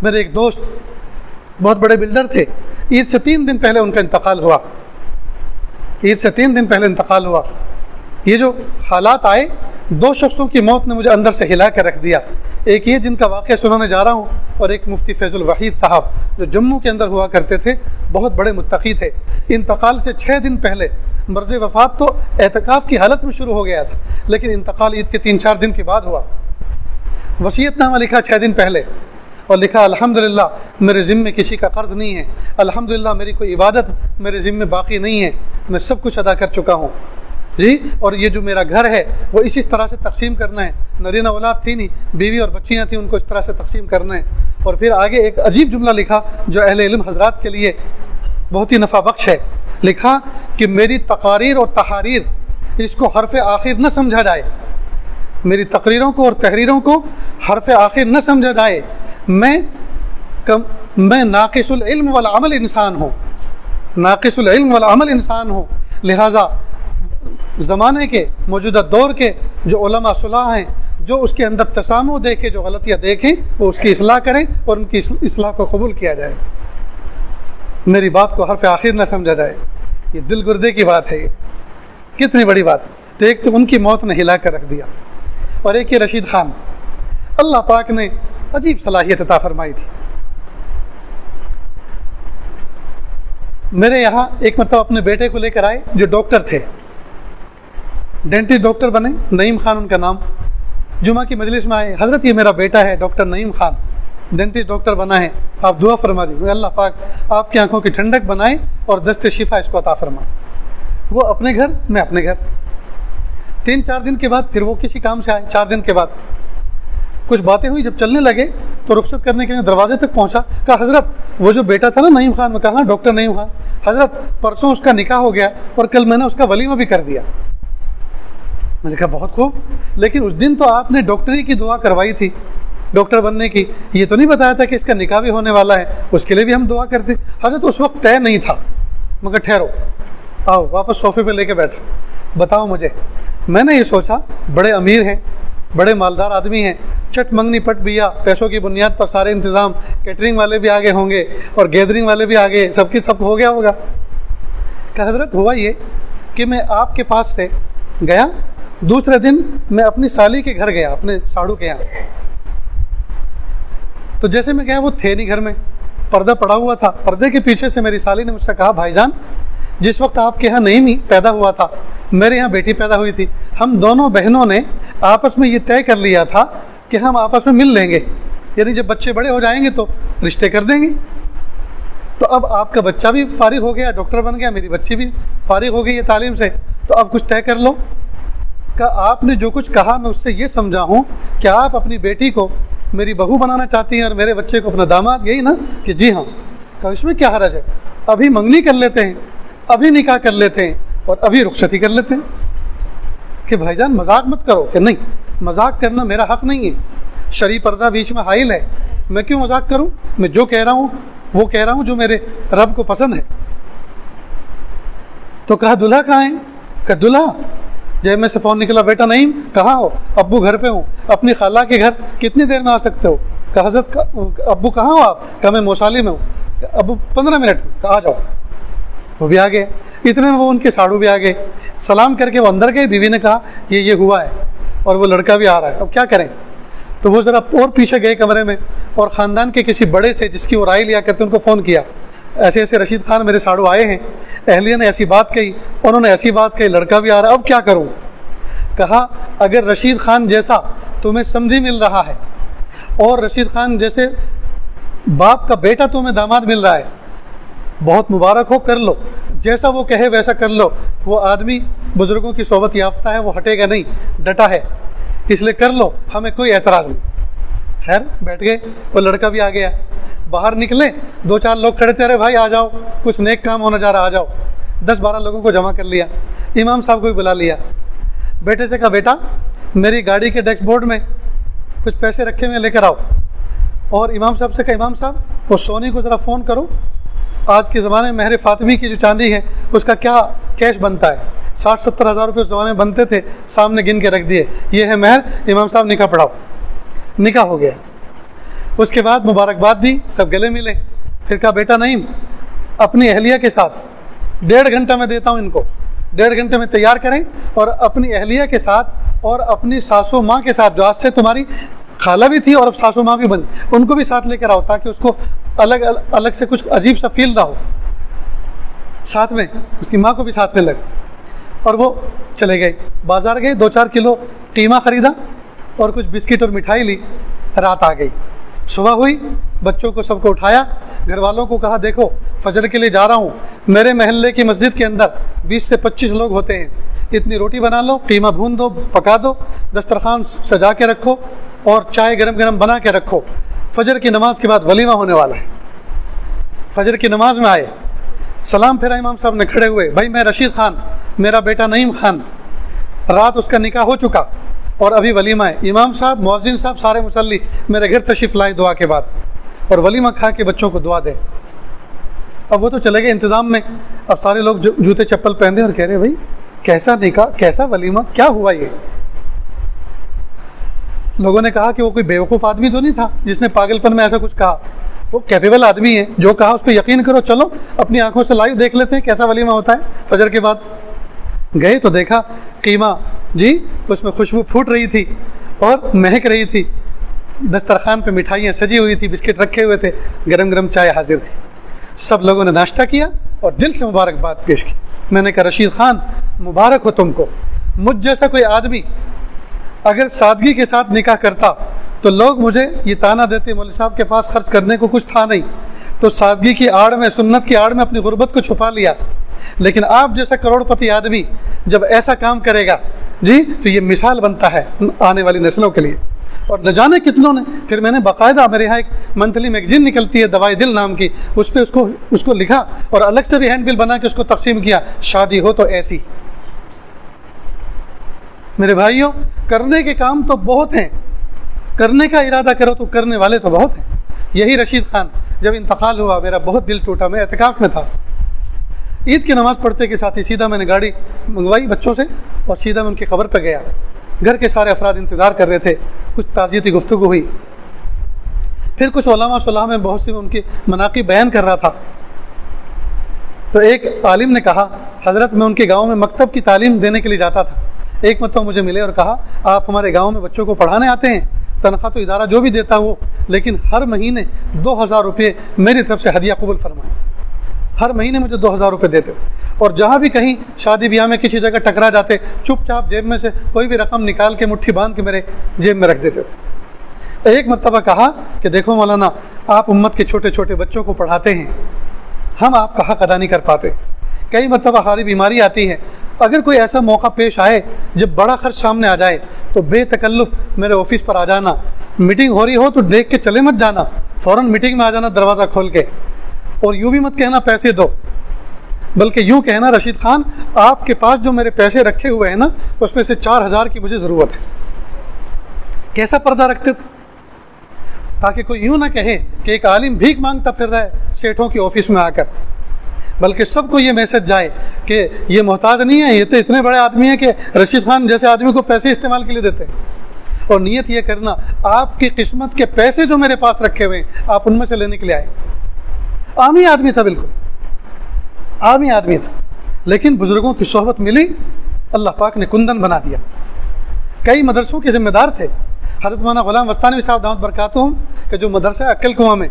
میرے ایک دوست بہت بڑے بلڈر تھے، عید سے 3 دن پہلے ان کا انتقال ہوا، عید سے 3 دن پہلے انتقال ہوا۔ یہ جو حالات آئے، 2 شخصوں کی موت نے مجھے اندر سے ہلا کے رکھ دیا۔ ایک یہ جن کا واقعہ سنانے جا رہا ہوں، اور ایک مفتی فیض الوحید صاحب جو جموں کے اندر ہوا کرتے تھے، بہت بڑے متقی تھے۔ انتقال سے 6 دن پہلے، مرض وفات تو اعتکاف کی حالت میں شروع ہو گیا تھا، لیکن انتقال عید کے 3-4 دن کے بعد ہوا۔ وصیت نامہ لکھا 6 دن پہلے، اور لکھا الحمدللہ میرے ذمے کسی کا قرض نہیں ہے، الحمدللہ میری کوئی عبادت میرے ذمے باقی نہیں ہے، میں سب کچھ ادا کر چکا ہوں جی، اور یہ جو میرا گھر ہے وہ اسی طرح سے تقسیم کرنا ہے، نرینہ اولاد تھی نہیں، بیوی اور بچیاں تھیں، ان کو اس طرح سے تقسیم کرنا ہے۔ اور پھر آگے ایک عجیب جملہ لکھا جو اہل علم حضرات کے لیے بہت ہی نفع بخش ہے۔ لکھا کہ میری تقاریر اور تحاریر اس کو حرف آخر نہ سمجھا جائے، میری تقریروں کو اور تحریروں کو حرف آخر نہ سمجھا جائے، میں ناقص العلم والعمل انسان ہوں، ناقص العلم والعمل انسان ہوں، لہٰذا زمانے کے موجودہ دور کے جو علماء صلاح ہیں، جو اس کے اندر تسامح دیکھے، جو غلطیاں دیکھیں، وہ اس کی اصلاح کریں اور ان کی اصلاح کو قبول کیا جائے، میری بات کو حرف آخر نہ سمجھا جائے۔ یہ دل گردے کی بات ہے، یہ کتنی بڑی بات ہے۔ تو ایک تو ان کی موت نے ہلا کر رکھ دیا، اور ایک یہ رشید خان، اللہ پاک نے عجیب صلاحیت عطا فرمائی تھی۔ میرے یہاں ایک مرتبہ اپنے بیٹے کو لے کر آئے جو ڈاکٹر تھے، ڈینٹسٹ ڈاکٹر بنے، نعیم خان ان کا نام۔ جمعہ کی مجلس میں آئے، حضرت یہ میرا بیٹا ہے ڈاکٹر نعیم خان، ڈینٹسٹ ڈاکٹر بنا ہے، آپ دعا فرما دیجیے، اللہ پاک آپ کی آنکھوں کی ٹھنڈک بنائے اور دست شفا اس کو عطا فرمائے۔ وہ اپنے گھر، میں اپنے گھر۔ 3-4 دن کے بعد پھر وہ کسی کام سے آئے، 4 دن کے بعد کچھ باتیں ہوئی، جب چلنے لگے تو رخصت کرنے کے لیے دروازے تک پہنچا، کہا حضرت وہ جو بیٹا تھا نا نعیم خان، میں کہا ڈاکٹر نعیم خان، حضرت پرسوں اس کا نکاح ہو گیا اور کل میں نے اس کا ولیمہ بھی کر دیا۔ میں نے کہا بہت خوب، لیکن اس دن تو آپ نے ڈاکٹری کی دعا کروائی تھی، ڈاکٹر بننے کی، یہ تو نہیں بتایا تھا کہ اس کا نکاح بھی ہونے والا ہے، اس کے لیے بھی ہم دعا کرتے۔ حضرت اس وقت طے نہیں تھا۔ مگر ٹھہرو، آؤ واپس صوفے پہ لے کے بیٹھو، بتاؤ مجھے۔ میں نے یہ سوچا بڑے امیر ہیں، بڑے مالدار آدمی ہیں، چٹ منگنی پٹ بیا، پیسوں کی بنیاد پر سارے انتظام، کیٹرنگ والے بھی آگے ہوں گے اور گیدرنگ والے بھی آگے، سب کی سب ہو گیا ہوگا۔ کہ حضرت ہوا یہ کہ میں آپ کے پاس سے گیا، دوسرے دن میں اپنی سالی کے گھر گیا، اپنے ساڑو کے یہاں۔ تو جیسے میں گیا وہ تھے نہیں گھر میں، پردہ پڑا ہوا تھا، پردے کے پیچھے سے میری سالی نے مجھ سے کہا بھائی جان، جس وقت آپ کے یہاں نعیم ہی پیدا ہوا تھا، میرے یہاں بیٹی پیدا ہوئی تھی، ہم دونوں بہنوں نے آپس میں یہ طے کر لیا تھا کہ ہم آپس میں مل لیں گے، یعنی جب بچے بڑے ہو جائیں گے تو رشتے کر دیں گے۔ تو اب آپ کا بچہ بھی فارغ ہو گیا، ڈاکٹر بن گیا، میری بچی بھی فارغ ہو گئی ہے تعلیم سے، تو اب کچھ طے کر لو۔ کہ آپ نے جو کچھ کہا میں اس سے یہ سمجھا ہوں کہ آپ اپنی بیٹی کو میری بہو بنانا چاہتی ہیں اور میرے بچے کو اپنا داماد، یہی نا؟ کہ جی ہاں۔ کہ اس میں کیا حرج ہے، ابھی منگنی کر لیتے ہیں، ابھی نکاح کر لیتے ہیں اور ابھی رخصتی کر لیتے ہیں۔ کہ بھائی جان مذاق مت کرو، کہ نہیں مذاق کرنا میرا حق نہیں ہے، شرعی پردہ بیچ میں حائل ہے، میں کیوں مذاق کروں؟ میں جو کہہ رہا ہوں وہ کہہ رہا ہوں جو میرے رب کو پسند ہے۔ تو کہا دلہا کہاں ہے؟ کہ دلہا جب میں سے فون نکلا، بیٹا نعیم کہاں ہو؟ ابو گھر پہ ہوں۔ اپنی خالہ کے گھر کتنی دیر میں آ سکتے ہو؟ کہ حضرت ابو کہاں ہو آپ؟ کہ میں موسالی میں ہوں۔ ابو 15 منٹ میں، کہ آ جاؤ۔ وہ بھی آ گئے، اتنے میں وہ ان کے ساڑو بھی آ گئے، سلام کر کے وہ اندر گئے۔ بیوی نے کہا یہ ہوا ہے اور وہ لڑکا بھی آ رہا ہے، اب کیا کریں؟ تو وہ ذرا اور پیچھے گئے کمرے میں، اور خاندان کے کسی بڑے سے جس کی وہ رائے لیا کرتے ان کو فون کیا، ایسے ایسے رشید خان میرے ساڑو آئے ہیں، اہلیہ نے ایسی بات کہی، انہوں نے ایسی بات کہی، لڑکا بھی آ رہا ہے، اب کیا کروں؟ کہا اگر رشید خان جیسا تمہیں سمجھی مل رہا ہے اور رشید خان جیسے باپ کا بیٹا تمہیں داماد مل رہا ہے، بہت مبارک ہو، کر لو، جیسا وہ کہے ویسا کر لو۔ وہ آدمی بزرگوں کی صحبت یافتہ ہے، وہ ہٹے گا نہیں، ڈٹا ہے، اس لیے کر لو، ہمیں کوئی اعتراض نہیں۔ خیر بیٹھ گئے، وہ لڑکا بھی آ گیا۔ باہر نکلے، 2-4 لوگ کھڑے تھے، ارے بھائی آ جاؤ، کچھ نیک کام ہونے جا رہا، آ جاؤ۔ 10-12 لوگوں کو جمع کر لیا، امام صاحب کو بھی بلا لیا۔ بیٹے سے کہا بیٹا میری گاڑی کے ڈیش بورڈ میں کچھ پیسے رکھے ہوئے لے کر آؤ، اور امام صاحب سے کہا امام صاحب وہ سونی کو ذرا فون کرو، آج کے زمانے میں مہر فاطمی کی جو چاندی ہے اس کا کیا کیش بنتا ہے، 60-70 ہزار روپے اس زمانے میں بنتے تھے، سامنے گن کے رکھ دیے، یہ ہے مہر، امام صاحب نکاح پڑھاؤ۔ نکاح ہو گیا۔ اس کے بعد مبارکباد دی، سب گلے ملے. پھر کہا بیٹا نعیم اپنی اہلیہ کے ساتھ 1.5 گھنٹہ میں دیتا ہوں ان کو، 1.5 گھنٹے میں تیار کریں اور اپنی اہلیہ کے ساتھ اور اپنی ساسو ماں کے ساتھ جو آج سے تمہاری خالہ بھی تھی اور اب ساسو ماں بھی بنی، ان کو بھی ساتھ لے کر آؤ تاکہ اس کو الگ سے کچھ عجیب سا فیل نہ ہو. ساتھ میں اس کی ماں کو بھی ساتھ میں لگ. اور وہ چلے گئے، بازار گئے، 2-4 کلو قیمہ خریدا اور کچھ بسکٹ اور مٹھائی لی. رات آ گئی، صبح ہوئی، بچوں کو سب کو اٹھایا، گھر والوں کو کہا دیکھو فجر کے لیے جا رہا ہوں، میرے محلے کی مسجد کے اندر 20 سے 25 لوگ ہوتے ہیں، اتنی روٹی بنا لو، قیمہ بھون دو، پکا دو، دسترخوان سجا کے رکھو اور چائے گرم گرم بنا کے رکھو، فجر کی نماز کے بعد ولیمہ ہونے والا ہے. فجر کی نماز میں آئے، سلام پھیرا امام صاحب نے، کھڑے ہوئے، بھائی میں رشید خان، میرا بیٹا نعیم خان، رات اس کا نکاح ہو چکا اور ابھی ولیمہ ہے. امام صاحب، مؤذن صاحب، سارے مصلی میرے گھر تشریف لائیں دعا کے بعد اور ولیمہ کھا کے بچوں کو دعا دیں. اب وہ تو چلے گئے انتظام میں. اب سارے لوگ جوتے چپل پہنے اور کہہ رہے بھائی کیسا نکاح، کیسا ولیمہ، کیا ہوا یہ؟ لوگوں نے کہا کہ وہ کوئی بیوقوف آدمی تو نہیں تھا جس نے پاگل پن میں ایسا کچھ کہا، وہ کیپیبل آدمی ہے، جو کہا اس پہ یقین کرو، چلو اپنی آنکھوں سے لائیو دیکھ لیتے ہیں کیسا ولیمہ ہوتا ہے. فجر کے بعد گئے تو دیکھا قیمہ جی اس میں خوشبو پھوٹ رہی تھی اور مہک رہی تھی، دسترخوان پہ مٹھائیاں سجی ہوئی تھی، بسکٹ رکھے ہوئے تھے، گرم گرم چائے حاضر تھی. سب لوگوں نے ناشتہ کیا اور دل سے مبارکباد پیش کی. میں نے کہا رشید خان مبارک ہو تم کو. مجھ جیسا کوئی آدمی اگر سادگی کے ساتھ نکاح کرتا تو لوگ مجھے یہ تانا دیتے مولوی صاحب کے پاس خرچ کرنے کو کچھ تھا نہیں، تو سادگی کی آڑ میں، سنت کی آڑ میں اپنی غربت کو چھپا لیا. لیکن آپ جیسا کروڑ پتی آدمی جب ایسا کام کرے گا جی تو یہ مثال بنتا ہے آنے والی نسلوں کے لیے. اور نہ جانے کتنوں نے، پھر میں نے باقاعدہ، میرے یہاں ایک منتھلی میگزین نکلتی ہے دوائے دل نام کی، اس پہ اس کو لکھا اور الگ سے بھی ہینڈ بل بنا کے اس کو تقسیم کیا، شادی ہو تو ایسی. میرے بھائیوں کرنے کے کام تو بہت ہیں، کرنے کا ارادہ کرو تو کرنے والے تو بہت ہیں. یہی رشید خان جب انتقال ہوا میرا بہت دل ٹوٹا. میں اعتکاف میں تھا، عید کی نماز پڑھتے کے ساتھ ہی سیدھا میں نے گاڑی منگوائی بچوں سے اور سیدھا میں ان کی قبر پہ گیا. گھر کے سارے افراد انتظار کر رہے تھے، کچھ تعزیتی گفتگو ہوئی، پھر کچھ علماء صلاح میں بہت سی ان کی مناقب بیان کر رہا تھا. تو ایک عالم نے کہا حضرت میں ان کے گاؤں میں مکتب کی تعلیم دینے کے لیے جاتا تھا، ایک مرتبہ مجھے ملے اور کہا آپ ہمارے گاؤں میں بچوں کو پڑھانے آتے ہیں، تنخواہ تو ادارہ جو بھی دیتا وہ، لیکن ہر مہینے 2000 روپے میری طرف سے ہدیہ قبول فرمائیں. ہر مہینے مجھے 2000 روپے دیتے اور جہاں بھی کہیں شادی بیاہ میں کسی جگہ ٹکرا جاتے چپ چاپ جیب میں سے کوئی بھی رقم نکال کے مٹھی باندھ کے میرے جیب میں رکھ دیتے تھے. ایک مرتبہ کہا کہ دیکھو مولانا آپ امت کے چھوٹے چھوٹے بچوں کو پڑھاتے ہیں، ہم آپ کا حق ادا نہیں کر پاتے. کئی مرتبہ ہماری بیماری آتی ہے، اگر کوئی ایسا موقع پیش آئے جب بڑا خرچ سامنے آ جائے تو بے تکلف میرے آفس پر آ جانا، میٹنگ ہو رہی ہو تو دیکھ کے چلے مت جانا، فوراً میٹنگ میں آ جانا دروازہ کھول کے. اور یوں بھی مت کہنا پیسے دو، بلکہ یوں کہنا رشید خان آپ کے پاس جو میرے پیسے رکھے ہوئے ہیں نا اس میں سے 4000 کی مجھے ضرورت ہے. کیسا پردہ رکھتے تھے تاکہ کوئی یوں نہ کہے کہ ایک عالم بھیک مانگتا پھر رہا ہے سیٹھوں کی آفس میں آ کر، بلکہ سب کو یہ میسج جائے کہ یہ محتاج نہیں ہے، یہ تو اتنے بڑے آدمی ہیں کہ رشید خان جیسے آدمی کو پیسے استعمال کے لیے دیتے ہیں. اور نیت یہ کرنا آپ کی قسمت کے پیسے جو میرے پاس رکھے ہوئے ہیں آپ ان میں سے لینے کے لیے آئے. عامی آدمی تھا، بالکل عامی آدمی تھا، لیکن بزرگوں کی صحبت ملی، اللہ پاک نے کندن بنا دیا. کئی مدرسوں کے ذمہ دار تھے. حضرت مولانا غلام وستانی صاحب دعوت برکاتہم کہ جو مدرسہ عقل کنواں میں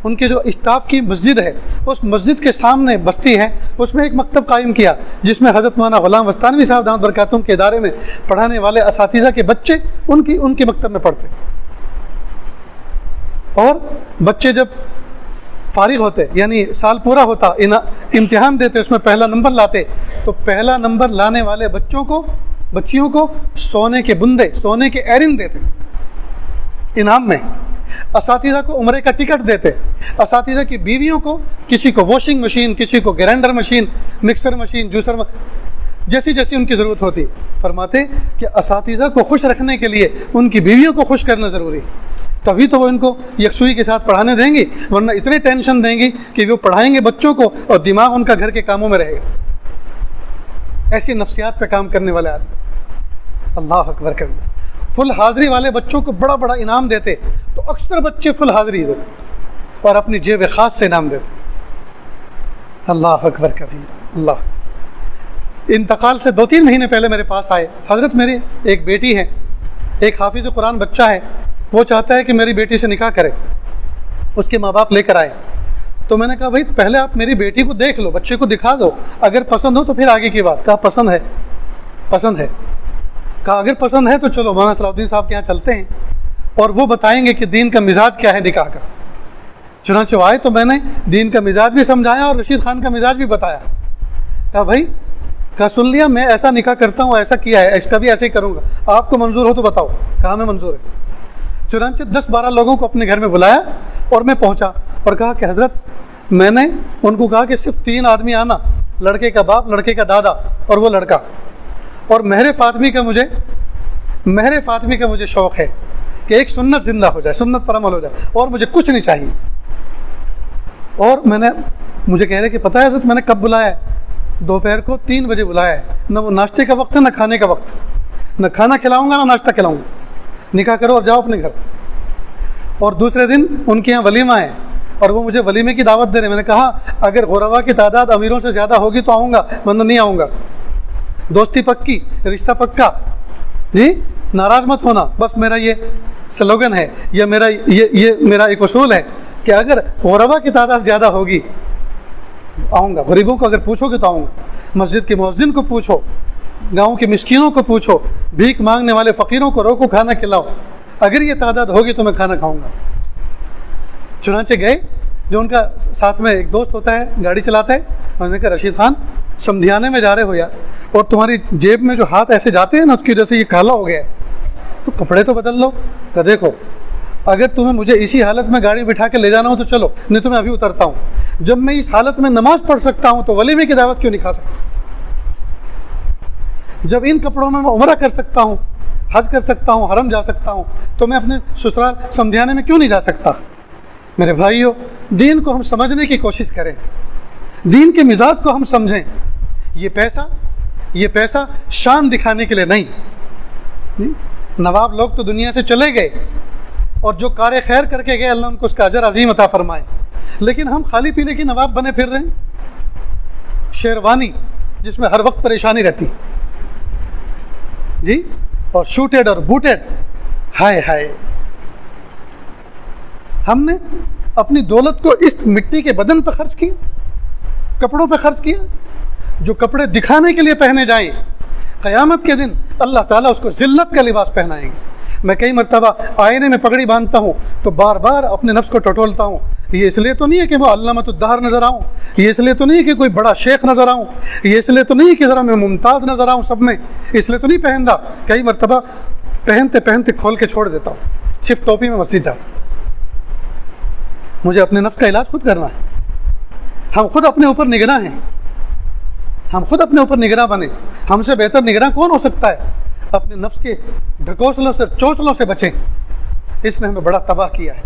ان کے جو اسٹاف کی مسجد ہے، اس مسجد کے سامنے بستی ہے، اس میں ایک مکتب قائم کیا جس میں حضرت مولانا غلام وستانی صاحب دعوت برکاتہم کے ادارے میں پڑھانے والے اساتذہ کے بچے ان کی مکتب میں پڑھتے. اور بچے جب فارغ ہوتے یعنی سال پورا ہوتا، امتحان دیتے، اس میں پہلا نمبر لاتے، تو پہلا نمبر لانے والے بچیوں کو سونے کے بندے، سونے کے ایرن دیتے انعام میں. اساتذہ کو عمرے کا ٹکٹ دیتے. اساتذہ کی بیویوں کو، کسی کو واشنگ مشین، کسی کو grinder machine, mixer machine, juicer جیسی جیسی ان کی ضرورت ہوتی. فرماتے کہ اساتذہ کو خوش رکھنے کے لیے ان کی بیویوں کو خوش کرنا ضروری، تبھی تو وہ ان کو یکسوئی کے ساتھ پڑھانے دیں گی، ورنہ اتنے ٹینشن دیں گی کہ وہ پڑھائیں گے بچوں کو اور دماغ ان کا گھر کے کاموں میں رہے گا. ایسی نفسیات پہ کام کرنے والے آدمی. اللہ اکبر کرنا. فل حاضری والے بچوں کو بڑا بڑا انعام دیتے تو اکثر بچے فل حاضری دیتے اور اپنی جیب خاص سے انعام دیتے. اللہ اکبر کبیر. اللہ انتقال سے 2-3 مہینے پہلے میرے پاس آئے. حضرت میری ایک بیٹی ہے, ایک حافظ قرآن بچہ ہے, وہ چاہتا ہے کہ میری بیٹی سے نکاح کرے. اس کے ماں باپ لے کر آئے تو میں نے کہا بھائی پہلے آپ میری بیٹی کو دیکھ لو, بچے کو دکھا دو, اگر پسند ہو تو پھر آگے کی بات. کہا پسند ہے, پسند ہے. کہا اگر پسند ہے تو چلو مولانا صلاح الدین صاحب کے یہاں چلتے ہیں اور وہ بتائیں گے کہ دین کا مزاج کیا ہے نکاح کا. چنانچہ وہ آئے تو میں نے دین کا مزاج بھی سمجھایا اور رشید خان کا مزاج بھی بتایا. کہا بھائی, کہا سن لیا, میں ایسا نکاح کرتا ہوں, ایسا کیا ہے, اس کا بھی ایسے ہی کروں گا, آپ کو منظور ہو تو بتاؤ. کہا میں منظور ہے. چنانچہ 10-12 لوگوں کو اپنے گھر میں بلایا اور میں پہنچا اور کہا کہ حضرت میں نے ان کو کہا کہ صرف 3 آدمی آنا, لڑکے کا باپ, لڑکے کا دادا اور وہ لڑکا, اور مہر فاطمی کا مجھے شوق ہے کہ ایک سنت زندہ ہو جائے, سنت پر عمل ہو جائے, اور مجھے کچھ نہیں چاہیے. اور مجھے کہہ رہے کہ پتہ ہے حضرت میں نے کب بلایا ہے؟ دوپہر کو 3 بجے بلایا ہے. نہ وہ ناشتے کا وقت ہے نہ کھانے کا وقت, نہ کھانا کھلاؤں گا نہ ناشتہ کھلاؤں گا, نکاح کرو اور جاؤ اپنے گھر. اور دوسرے دن ان کے یہاں ولیمہ ہے اور وہ مجھے ولیمے کی دعوت دے رہے ہیں. میں نے کہا اگر غربا کی تعداد امیروں سے زیادہ ہوگی تو آؤں گا, ورنہ نہیں آؤں گا. دوستی پکی, رشتہ پکا, جی ناراض مت ہونا, بس میرا یہ سلوگن ہے, یا میرا ایک اصول ہے کہ اگر غربا کی تعداد زیادہ ہوگی آؤں گا. غریبوں کو اگر پوچھو گے تو آؤں گا. مسجد کے مؤذن کو پوچھو, گاؤں کے مسکینوں کو پوچھو, بھیک مانگنے والے فقیروں کو روکو, کھانا کھلاؤ. اگر یہ تعداد ہوگی تو میں کھانا کھاؤں گا. چنانچہ گئے, جو ان کا ساتھ میں ایک دوست ہوتا ہے گاڑی چلاتا ہے, انہوں نے کہا رشید خان سمدھیانے میں جا رہے ہو یار, اور تمہاری جیب میں جو ہاتھ ایسے جاتے ہیں نا اس کی وجہ سے یہ کالا ہو گیا ہے, تو کپڑے تو بدل لو. کہ دیکھو اگر تمہیں مجھے اسی حالت میں گاڑی بٹھا کے لے جانا ہو تو چلو, نہیں تو میں ابھی اترتا ہوں. جب میں اس حالت میں نماز پڑھ سکتا ہوں تو ولیمے کی دعوت کیوں نہیں کھا سکتا؟ جب ان کپڑوں میں عمرہ کر سکتا ہوں, حج کر سکتا ہوں, حرم جا سکتا ہوں, تو میں اپنے سسرال سمدھیانے میں کیوں نہیں جا سکتا؟ میرے بھائیو, دین کو ہم سمجھنے کی کوشش کریں, دین کے مزاج کو ہم سمجھیں. یہ پیسہ شان دکھانے کے لیے نہیں. نواب لوگ تو دنیا سے چلے گئے اور جو کار خیر کر کے گئے اللہ ان کو اس کا اجر عظیم عطا فرمائے, لیکن ہم خالی پینے کی نواب بنے پھر رہے ہیں. شیروانی جس میں ہر وقت پریشانی رہتی, جی, اور شوٹیڈ اور بوٹیڈ, ہائے ہائے. ہم نے اپنی دولت کو اس مٹی کے بدن پہ خرچ کیا, کپڑوں پہ خرچ کیا. جو کپڑے دکھانے کے لیے پہنے جائیں, قیامت کے دن اللہ تعالیٰ اس کو ذلت کا لباس پہنائیں گے. میں کئی مرتبہ آئینے میں پگڑی باندھتا ہوں تو بار بار اپنے نفس کو ٹٹولتا ہوں. یہ اس لیے تو نہیں ہے کہ وہ علامۃ الدہر نظر آؤں, یہ اس لیے تو نہیں ہے کہ کوئی بڑا شیخ نظر آؤں, یہ اس لیے تو نہیں ہے کہ ذرا میں ممتاز نظر آؤں سب میں, اس لیے تو نہیں پہن رہا. کئی مرتبہ پہنتے کھول کے چھوڑ دیتا ہوں, صرف ٹوپی میں مسجد جاتا ہوں. مجھے اپنے نفس کا علاج خود کرنا ہے. ہم خود اپنے اوپر نگراں ہیں, ہم خود اپنے اوپر نگراں بنے. ہم سے بہتر نگراں کون ہو سکتا ہے؟ اپنے نفس کے ڈھکوسلوں سے, چوچلوں سے بچیں. اس نے ہمیں بڑا تباہ کیا ہے.